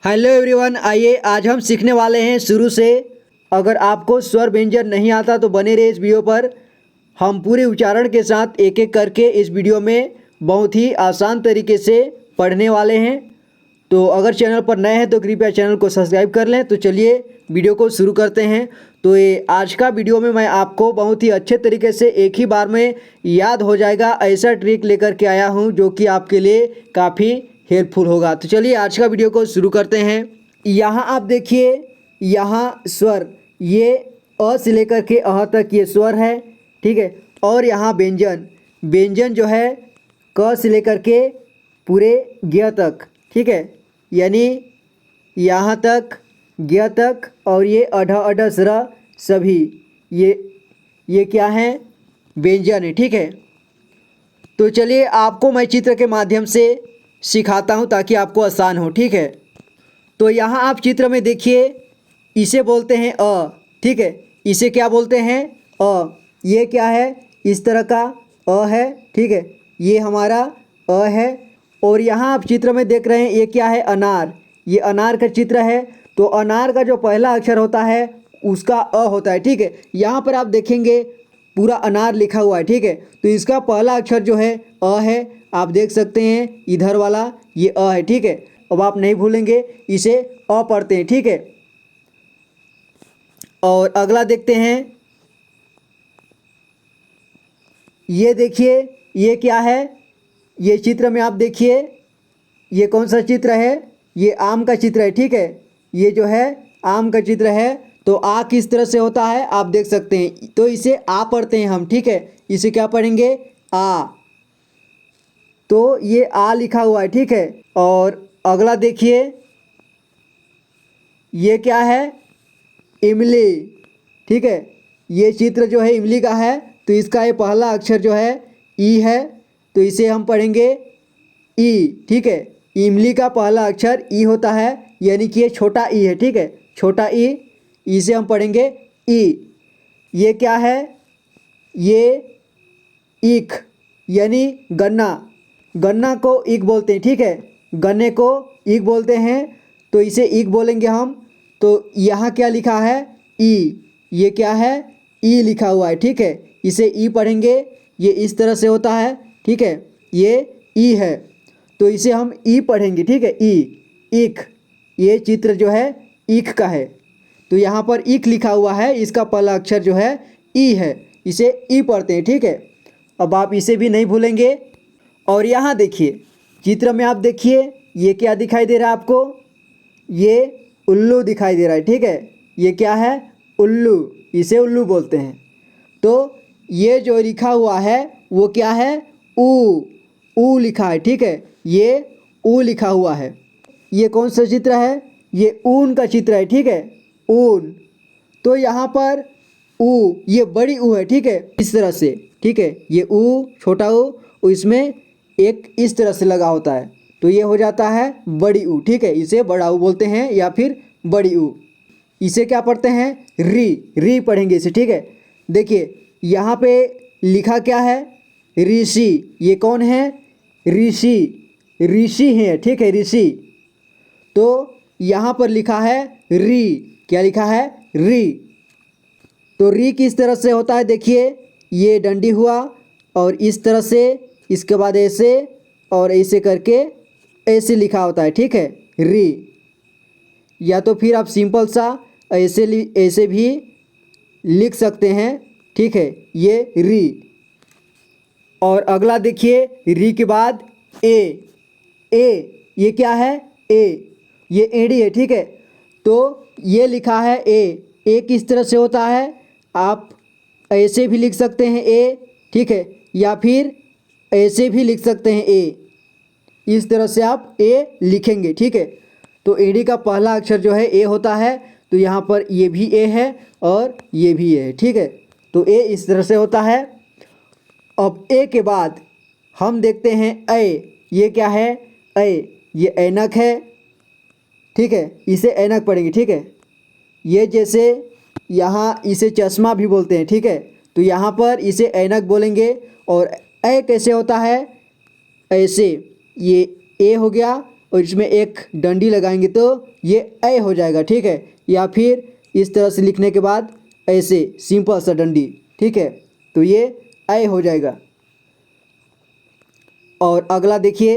Hello everyone, आइए आज हम सीखने वाले हैं शुरू से। अगर आपको स्वर व्यंजन नहीं आता तो बने रहे इस वीडियो पर। हम पूरे उच्चारण के साथ एक एक करके इस वीडियो में बहुत ही आसान तरीके से पढ़ने वाले हैं। तो अगर चैनल पर नए हैं तो कृपया चैनल को सब्सक्राइब कर लें। तो चलिए वीडियो को शुरू करते हैं। तो ये आज का वीडियो में मैं आपको बहुत ही अच्छे तरीके से एक ही बार में याद हो जाएगा ऐसा ट्रिक लेकर के आया हूँ जो कि आपके लिए काफ़ी हेल्पफुल होगा। तो चलिए आज का वीडियो को शुरू करते हैं। यहाँ आप देखिए, यहाँ स्वर ये अ से लेकर के अह तक ये स्वर है, ठीक है। और यहाँ व्यंजन व्यंजन जो है क से लेकर के पूरे ज्ञ तक, ठीक है। यानी यहाँ तक ज्ञ तक, और ये अढ अढ स्र सभी ये क्या है, व्यंजन है, ठीक है। तो चलिए आपको मैं चित्र के माध्यम से सिखाता हूँ ताकि आपको आसान हो, ठीक है। तो यहाँ आप चित्र में देखिए, इसे बोलते हैं अ, ठीक है। इसे क्या बोलते हैं, अ। ये क्या है, इस तरह का अ है, ठीक है। ये हमारा अ है। और यहाँ आप चित्र में देख रहे हैं ये क्या है, अनार। ये अनार का चित्र है। तो अनार का जो पहला अक्षर होता है उसका अ होता है, ठीक है। यहाँ पर आप देखेंगे पूरा अनार लिखा हुआ है, ठीक है। तो इसका पहला अक्षर जो है अ है। आप देख सकते हैं इधर वाला ये अ है, ठीक है। अब आप नहीं भूलेंगे, इसे अ पढ़ते हैं, ठीक है। और अगला देखते हैं। ये देखिए, ये क्या है, ये चित्र में आप देखिए, ये कौन सा चित्र है, ये आम का चित्र है, ठीक है। ये जो है आम का चित्र है। तो आ किस तरह से होता है आप देख सकते हैं। तो इसे आ पढ़ते हैं हम, ठीक है। इसे क्या पढ़ेंगे, आ। तो ये आ लिखा हुआ है, ठीक है। और अगला देखिए, ये क्या है, इमली, ठीक है। ये चित्र जो है इमली का है। तो इसका ये पहला अक्षर जो है ई है। तो इसे हम पढ़ेंगे ई, ठीक है। इमली का पहला अक्षर ई होता है, यानी कि ये छोटा ई है, ठीक है। छोटा ई, इसे हम पढ़ेंगे ई। ये क्या है, ये ईख, यानी गन्ना। गन्ना को ईख बोलते हैं, ठीक है। गन्ने को ईख बोलते हैं। तो इसे ईख बोलेंगे हम। तो यहाँ क्या लिखा है, ई। ये क्या है, ई लिखा हुआ है, ठीक है। इसे ई पढ़ेंगे। ये इस तरह से होता है, ठीक है। ये ई है। तो इसे हम ई पढ़ेंगे, ठीक है। ई, ईख। ये चित्र जो है ईख का है। तो यहाँ पर ईख लिखा हुआ है, इसका पहला अक्षर जो है ई है। इसे ई पढ़ते हैं, ठीक है। अब आप इसे भी नहीं भूलेंगे। और यहाँ देखिए, चित्र में आप देखिए, ये क्या दिखाई दे रहा है आपको, ये उल्लू दिखाई दे रहा है, ठीक है। ये क्या है, उल्लू। इसे उल्लू बोलते हैं। तो ये जो लिखा हुआ है वो क्या है, ऊ लिखा है, ठीक है। ये ऊ लिखा हुआ है। ये कौन सा चित्र है, ये ऊन का चित्र है, ठीक है। ऊन। तो यहाँ पर ऊ, ये बड़ी ऊ है, ठीक है। इस तरह से, ठीक है। ये ऊ, छोटा ऊ, इसमें एक इस तरह से लगा होता है। तो ये हो जाता है बड़ी ऊ, ठीक है। इसे बड़ा ऊ बोलते हैं या फिर बड़ी ऊ। इसे क्या पढ़ते हैं, री पढ़ेंगे इसे, ठीक है। देखिए यहाँ पे लिखा क्या है, ऋषि। ये कौन है, ऋषि है, ठीक है, ऋषि। तो यहाँ पर लिखा है री। क्या लिखा है, री। तो री किस तरह से होता है, देखिए ये डंडी हुआ, और इस तरह से, इसके बाद ऐसे, और ऐसे करके ऐसे लिखा होता है, ठीक है, री। या तो फिर आप सिंपल सा ऐसे भी लिख सकते हैं, ठीक है। ये री। और अगला देखिए, री के बाद ए। ये क्या है, ए। ये एड़ी है, ठीक है। तो ये लिखा है ए किस तरह से होता है, आप ऐसे भी लिख सकते हैं ए, ठीक है। या फिर ऐसे भी लिख सकते हैं ए। इस तरह से आप ए लिखेंगे, ठीक है। तो एडी का पहला अक्षर जो है ए होता है। तो यहाँ पर ये भी ए है और ये भी ए है, ठीक है। तो ए इस तरह से होता है। अब ए के बाद हम देखते हैं ऐ। ये क्या है, ऐ। ये ऐनक है, ठीक है। इसे ऐनक पढ़ेंगे, ठीक है। ये जैसे यहाँ इसे चश्मा भी बोलते हैं, ठीक है। तो यहाँ पर इसे ऐनक बोलेंगे। और ऐ कैसे होता है, ऐसे। ये ए हो गया और इसमें एक डंडी लगाएंगे तो ये ए हो जाएगा, ठीक है। या फिर इस तरह से लिखने के बाद ऐसे सिंपल सा डंडी, ठीक है, तो ये ए हो जाएगा। और अगला देखिए,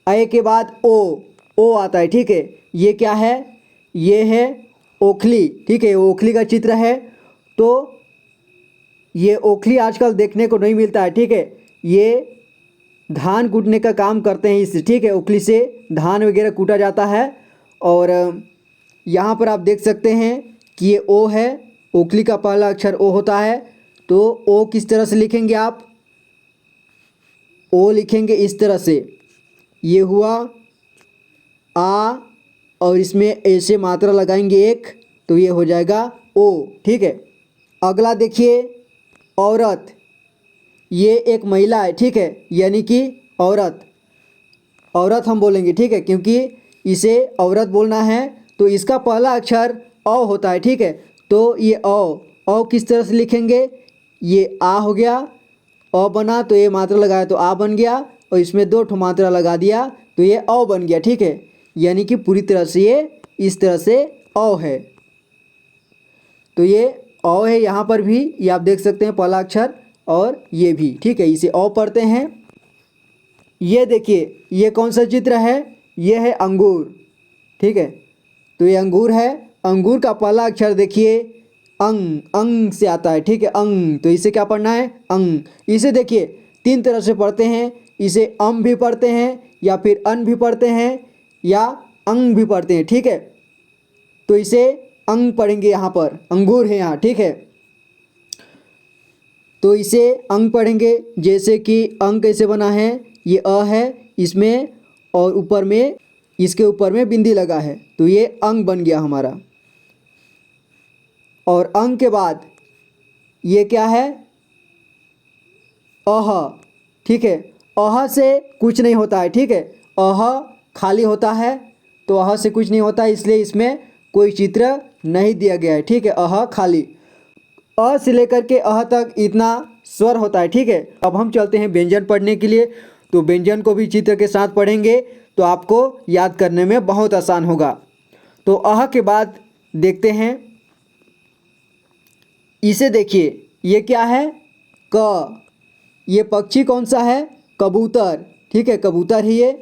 ए के बाद ओ आता है, ठीक है। ये क्या है, ये है ओखली, ठीक है, ओखली का चित्र है। तो ये ओखली आजकल देखने को नहीं मिलता है, ठीक है। ये धान कूटने का काम करते हैं इससे, ठीक है। ओखली से धान वगैरह कूटा जाता है। और यहाँ पर आप देख सकते हैं कि ये ओ है, ओखली का पहला अक्षर ओ होता है। तो ओ किस तरह से लिखेंगे आप, ओ लिखेंगे इस तरह से, ये हुआ आ, और इसमें ऐसे मात्रा लगाएंगे एक, तो ये हो जाएगा ओ, ठीक है। अगला देखिए, औरत, ये एक महिला है, ठीक है, यानी कि औरत हम बोलेंगे, ठीक है, क्योंकि इसे औरत बोलना है। तो इसका पहला अक्षर अ होता है, ठीक है। तो ये अ किस तरह से लिखेंगे, ये आ हो गया, अ बना तो ये मात्रा लगाया तो आ बन गया, और इसमें 2 ठो मात्रा लगा दिया तो ये अ बन गया, ठीक है। यानी कि पूरी तरह से ये इस तरह से अ है। तो ये अ है, यहाँ पर भी ये आप देख सकते हैं पहला अक्षर, और ये भी, ठीक है, इसे अ पढ़ते हैं। ये देखिए, ये कौन सा चित्र है, ये है अंगूर, ठीक है। तो ये अंगूर है, अंगूर का पहला अक्षर देखिए अंग से आता है, ठीक है, अंग। तो इसे क्या पढ़ना है, अंग। इसे देखिए 3 तरह से पढ़ते हैं, इसे भी पढ़ते हैं, या फिर अन भी पढ़ते हैं, या अंग भी पढ़ते हैं, ठीक है। तो इसे अंग पढ़ेंगे, यहाँ पर अंगूर है यहाँ, ठीक है। तो इसे अंग पढ़ेंगे, जैसे कि अंग कैसे बना है, ये अ है इसमें, और ऊपर में, इसके ऊपर में बिंदी लगा है, तो ये अंग बन गया हमारा। और अंग के बाद ये क्या है, अह, ठीक है। अह से कुछ नहीं होता है, ठीक है, अह खाली होता है। तो अह से कुछ नहीं होता है, इसलिए इसमें कोई चित्र नहीं दिया गया है, ठीक है, अह खाली। अ से लेकर के अह तक इतना स्वर होता है, ठीक है। अब हम चलते हैं व्यंजन पढ़ने के लिए। तो व्यंजन को भी चित्र के साथ पढ़ेंगे तो आपको याद करने में बहुत आसान होगा। तो अह के बाद देखते हैं, इसे देखिए, ये क्या है, क। ये पक्षी कौन सा है, कबूतर, ठीक है, कबूतर ही ये।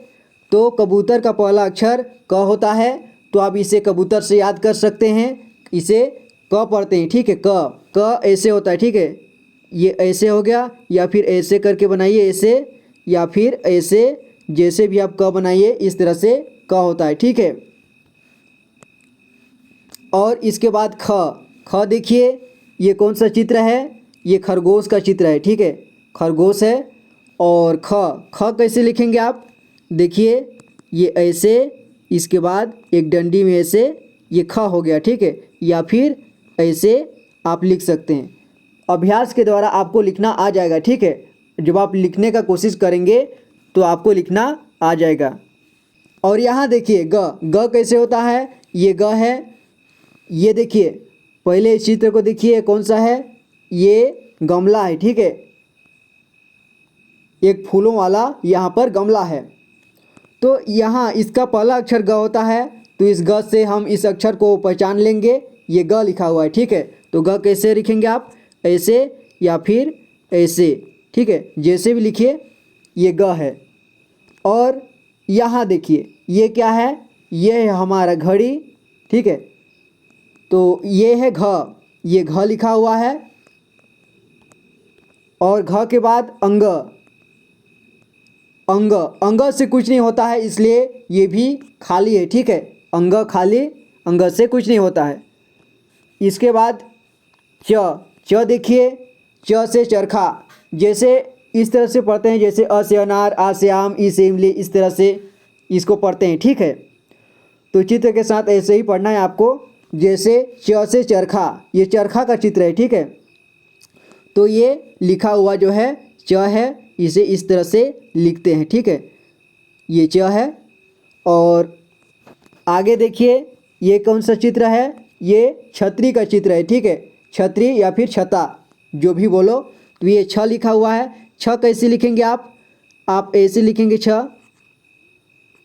तो कबूतर का पहला अक्षर क होता है, तो आप इसे कबूतर से याद कर सकते हैं। इसे क पढ़ते हैं, ठीक है, क ऐसे होता है, ठीक है, ये ऐसे हो गया, या फिर ऐसे करके बनाइए ऐसे, या फिर ऐसे, जैसे भी आप क बनाइए इस तरह से क होता है, ठीक है। और इसके बाद ख देखिए, ये कौन सा चित्र है, ये खरगोश का चित्र है, ठीक है, खरगोश है। और ख कैसे लिखेंगे आप, देखिए, ये ऐसे, इसके बाद एक डंडी में ऐसे, ये ख हो गया, ठीक है, या फिर ऐसे आप लिख सकते हैं। अभ्यास के द्वारा आपको लिखना आ जाएगा, ठीक है। जब आप लिखने का कोशिश करेंगे तो आपको लिखना आ जाएगा। और यहाँ देखिए, ग कैसे होता है, ये ग है। ये देखिए, पहले इस चित्र को देखिए, कौन सा है, ये गमला है, ठीक है, एक फूलों वाला यहाँ पर गमला है। तो यहाँ इसका पहला अक्षर ग होता है, तो इस ग से हम इस अक्षर को पहचान लेंगे, ये ग लिखा हुआ है, ठीक है। तो ग कैसे लिखेंगे आप, ऐसे या फिर ऐसे, ठीक है, जैसे भी लिखिए, ये ग है। और यहाँ देखिए, ये क्या है, ये है हमारा घड़ी, ठीक है। तो ये है घ, ये घ लिखा हुआ है। और घ के बाद अंग से कुछ नहीं होता है, इसलिए ये भी खाली है, ठीक है, अंग खाली, अंग से कुछ नहीं होता है। इसके बाद च देखिए, च से चरखा, जैसे इस तरह से पढ़ते हैं, जैसे अ से अनार, आ से आम, ई से इमली, इस तरह से इसको पढ़ते हैं, ठीक है। तो चित्र के साथ ऐसे ही पढ़ना है आपको, जैसे च से चरखा, ये चरखा का चित्र है, ठीक है। तो ये लिखा हुआ जो है च है, इसे इस तरह से लिखते हैं, ठीक है, ये च है। और आगे देखिए, ये कौन सा चित्र है, ये छतरी का चित्र है, ठीक है, छतरी या फिर छता, जो भी बोलो। तो ये छ लिखा हुआ है। छ कैसे लिखेंगे आप ऐसे लिखेंगे छ,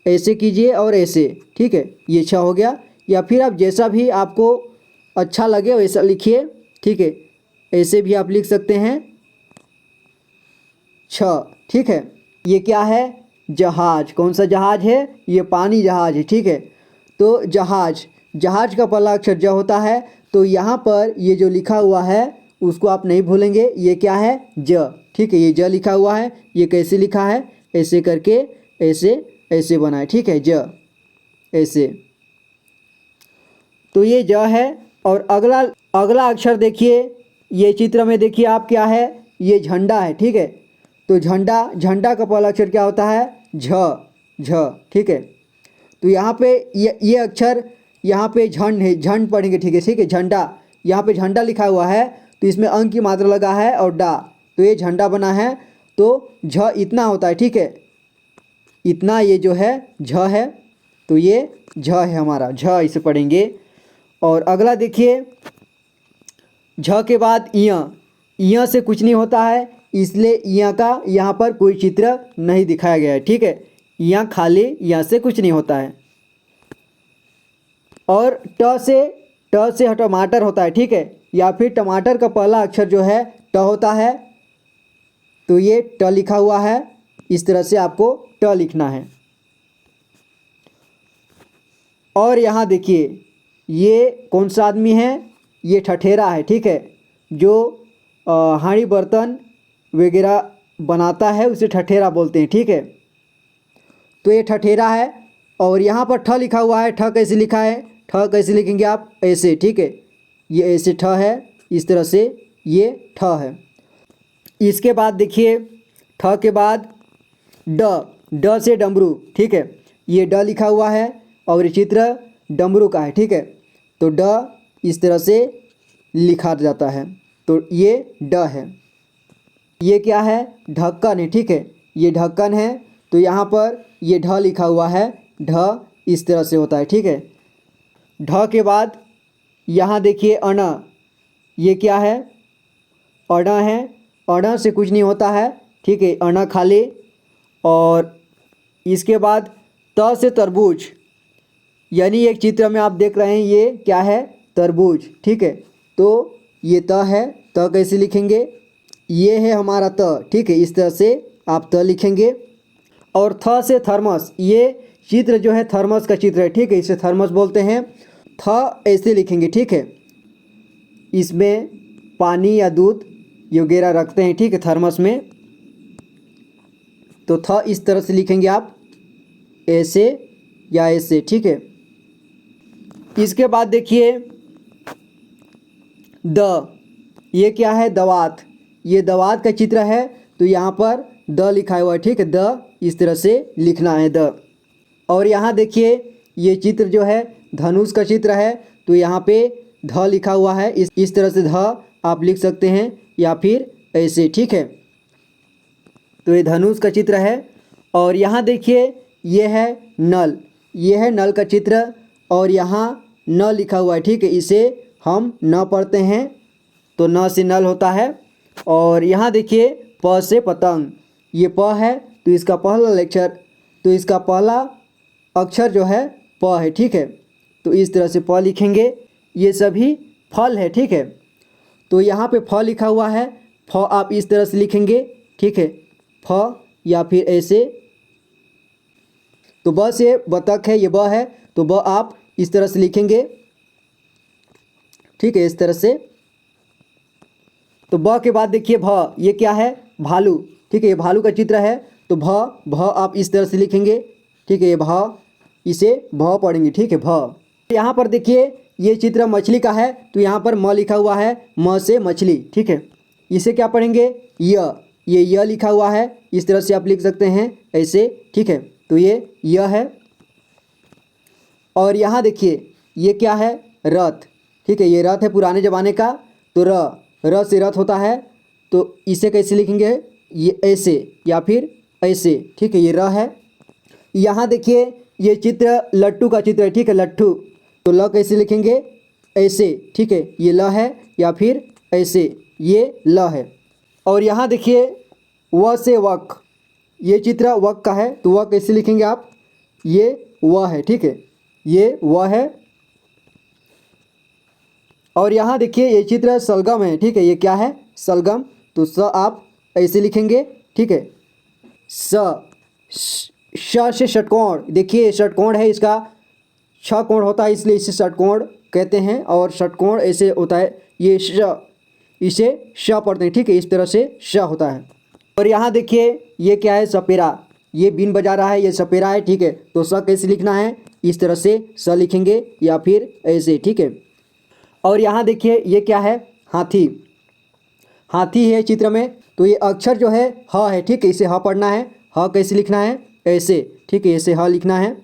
ऐसे कीजिए और ऐसे, ठीक है, ये छ हो गया। या फिर आप जैसा भी आपको अच्छा लगे वैसा लिखिए, ठीक है, ऐसे भी आप लिख सकते हैं छ, ठीक है। ये क्या है? जहाज। कौन सा जहाज है? ये पानी जहाज है, ठीक है। तो जहाज, जहाज का पहला अक्षर ज होता है। तो यहाँ पर ये जो लिखा हुआ है उसको आप नहीं भूलेंगे, ये क्या है? ज, ठीक है, ये ज लिखा हुआ है। ये कैसे लिखा है? ऐसे करके, ऐसे ऐसे बना है, ठीक है, ज ऐसे। तो ये ज है। और अगला अगला अक्षर देखिए, ये चित्र में देखिए आप, क्या है? ये झंडा है, ठीक है। तो झंडा, झंडा का पहला अक्षर क्या होता है? झ, झ, ठीक है। तो यहाँ पे ये अक्षर, यहाँ पे झंड है, झंड पढ़ेंगे, ठीक है, ठीक है, झंडा। यहाँ पे झंडा लिखा हुआ है तो इसमें अंक की मात्रा लगा है और डा, तो ये झंडा बना है। तो झ इतना होता है, ठीक है, इतना ये जो है झ है। तो ये झ है हमारा, झ इसे पढ़ेंगे। और अगला देखिए, झ के बाद इया से कुछ नहीं होता है, इसलिए इया का यहाँ पर कोई चित्र नहीं दिखाया गया है, ठीक है। यहाँ खाली, यहाँ से कुछ नहीं होता है। और ट से टमाटर होता है, ठीक है, या फिर टमाटर का पहला अक्षर जो है ट होता है। तो ये ट लिखा हुआ है, इस तरह से आपको ट लिखना है। और यहाँ देखिए, ये कौन सा आदमी है? ये ठठेरा है, ठीक है, जो हांडी बर्तन वगैरह बनाता है उसे ठठेरा बोलते हैं, ठीक है। तो ये ठठेरा है। और यहाँ पर ठ लिखा हुआ है। ठ कैसे लिखा है? ठ कैसे लिखेंगे आप? ऐसे, ठीक है, ये ऐसे ठ है, इस तरह से ये ठ है। इसके बाद देखिए, ठ के बाद ड से डमरू, ठीक है, ये ड लिखा हुआ है और ये चित्र डमरू का है, ठीक है। तो ड इस तरह से लिखा जाता है, तो ये ड है। ये क्या है? ढक्कन है, ठीक है, ये ढक्कन है। तो यहाँ पर ये ढ लिखा हुआ है, ढ इस तरह से होता है, ठीक है। ढ के बाद यहाँ देखिए अण, ये क्या है? अण है, अण से कुछ नहीं होता है, ठीक है, अण खाली। और इसके बाद त से तरबूज, यानी एक चित्र में आप देख रहे हैं, ये क्या है? तरबूज, ठीक है। तो ये त है, त कैसे लिखेंगे? ये है हमारा त, ठीक है, इस तरह से आप त लिखेंगे। और थ से थर्मस, ये चित्र जो है थर्मस का चित्र है, ठीक है, इसे थर्मस बोलते हैं। थ ऐसे लिखेंगे, ठीक है, इसमें पानी या दूध वगैरह रखते हैं, ठीक है, थर्मस में। तो थ इस तरह से लिखेंगे आप, ऐसे या ऐसे, ठीक है। इसके बाद देखिए द, ये क्या है? दवात, ये दवात का चित्र है। तो यहाँ पर द लिखा हुआ है, ठीक है, द इस तरह से लिखना है, द। और यहाँ देखिए, ये चित्र जो है धनुष का चित्र है। तो यहाँ पे ध लिखा हुआ है, इस तरह से ध आप लिख सकते हैं, या फिर ऐसे, ठीक है। तो ये धनुष का चित्र है। और यहाँ देखिए, ये है नल, ये है नल का चित्र। और यहाँ न लिखा हुआ है, ठीक है, इसे हम न पढ़ते हैं, तो न से नल होता है। और यहाँ देखिए प से पतंग, ये प है, तो इसका पहला अक्षर जो है प है, ठीक है। तो इस तरह से प लिखेंगे। ये सभी फल है, ठीक है। तो यहाँ पे फ लिखा हुआ है, फ आप इस तरह से लिखेंगे, ठीक है, फ, या फिर ऐसे। तो ब से बतख है, ये ब है, तो ब आप इस तरह से लिखेंगे, ठीक है, इस तरह से। तो ब के बाद देखिए भ, ये क्या है? भालू, ठीक है, ये भालू का चित्र है। तो भ आप इस तरह से लिखेंगे, ठीक है, ये भ, इसे भ पढ़ेंगे, ठीक है, भ। यहाँ पर देखिए, ये चित्र मछली का है। तो यहाँ पर म लिखा हुआ है, म से मछली, ठीक है, इसे क्या पढ़ेंगे? ये य लिखा हुआ है, इस तरह से आप लिख सकते हैं, ऐसे, ठीक है। तो ये य है। और यहाँ देखिए, ये क्या है? रथ, ठीक है, ये रथ है पुराने ज़माने का। तो र से रथ होता है। तो इसे कैसे लिखेंगे? ये ऐसे या फिर ऐसे, ठीक है, ये र है। यहाँ देखिए, ये चित्र लट्टू का चित्र है, ठीक है, लट्टू। तो ल कैसे लिखेंगे? ऐसे, ठीक है, ये ल है, या फिर ऐसे, ये ल है। और यहाँ देखिए व से वक, ये चित्र वक का है। तो वक कैसे लिखेंगे आप? ये व है, ठीक है, ये व है। और यहाँ देखिए ये चित्र सलगम है, ठीक है, ये क्या है, सलगम। तो स आप ऐसे लिखेंगे, ठीक है। श से षटकोण, देखिए ये षटकोण है, इसका 6 कोण होता है इसलिए इसे षटकोण कहते हैं। और षटकोण ऐसे होता है, ये श, इसे श पढ़ते हैं, ठीक है, इस तरह से श होता है। और यहाँ देखिए ये क्या है, सपेरा, ये बीन बजा रहा है, ये सपेरा है, ठीक है। तो स कैसे लिखना है, इस तरह से स लिखेंगे या फिर ऐसे, ठीक है। और यहाँ देखिए ये क्या है, हाथी, हाथी है चित्र में। तो ये अक्षर जो है ह है, ठीक है, इसे ह पढ़ना है। ह कैसे लिखना है, ऐसे, ठीक है, ऐसे ह लिखना है।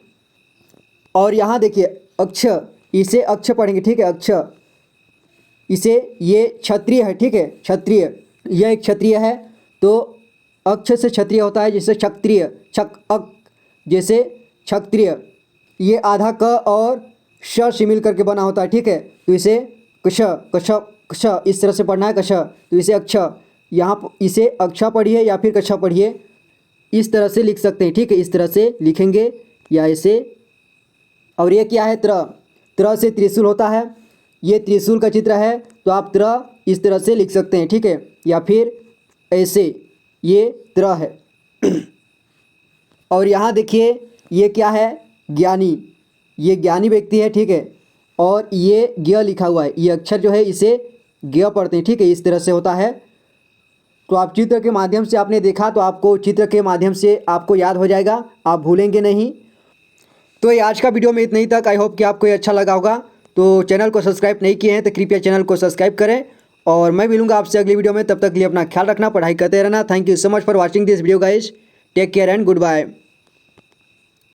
और यहाँ देखिए अक्ष, इसे अक्ष पढ़ेंगे, ठीक है, अक्ष, इसे, ये क्षत्रिय है, ठीक है, क्षत्रिय, यह एक क्षत्रिय है। तो अक्ष से क्षत्रिय होता है, जैसे क्षत्रिय, जैसे क्षत्रिय, ये आधा क और श से मिल करके बना होता है, ठीक है। तो इसे कश, कश, कश इस तरह से पढ़ना है, कश। तो इसे अक्ष, यहाँ इसे अक्षा पढ़िए या फिर कक्षा पढ़िए, इस तरह से लिख सकते हैं, ठीक है, इस तरह से लिखेंगे या ऐसे। और ये क्या है, त्र से त्रिशूल होता है, ये त्रिशूल का चित्र है। तो आप त्र इस तरह से लिख सकते हैं, ठीक है, या फिर ऐसे, ये त्र है। और यहाँ देखिए ये क्या है, ज्ञानी, ये ज्ञानी व्यक्ति है, ठीक है। और ये ज्ञ लिखा हुआ है, ये अक्षर जो है इसे ज्ञ पढ़ते हैं, ठीक है, इस तरह से होता है। तो आप चित्र के माध्यम से आपने देखा, तो आपको चित्र के माध्यम से आपको याद हो जाएगा, आप भूलेंगे नहीं। तो ये आज का वीडियो में इतना ही तक। आई होप कि आपको ये अच्छा लगा होगा। तो चैनल को सब्सक्राइब नहीं किए हैं तो कृपया चैनल को सब्सक्राइब करें। और मैं मिलूंगा आपसे अगली वीडियो में, तब तक के लिए अपना ख्याल रखना, पढ़ाई करते रहना। Thank you so much for watching this video guys, take care and good bye.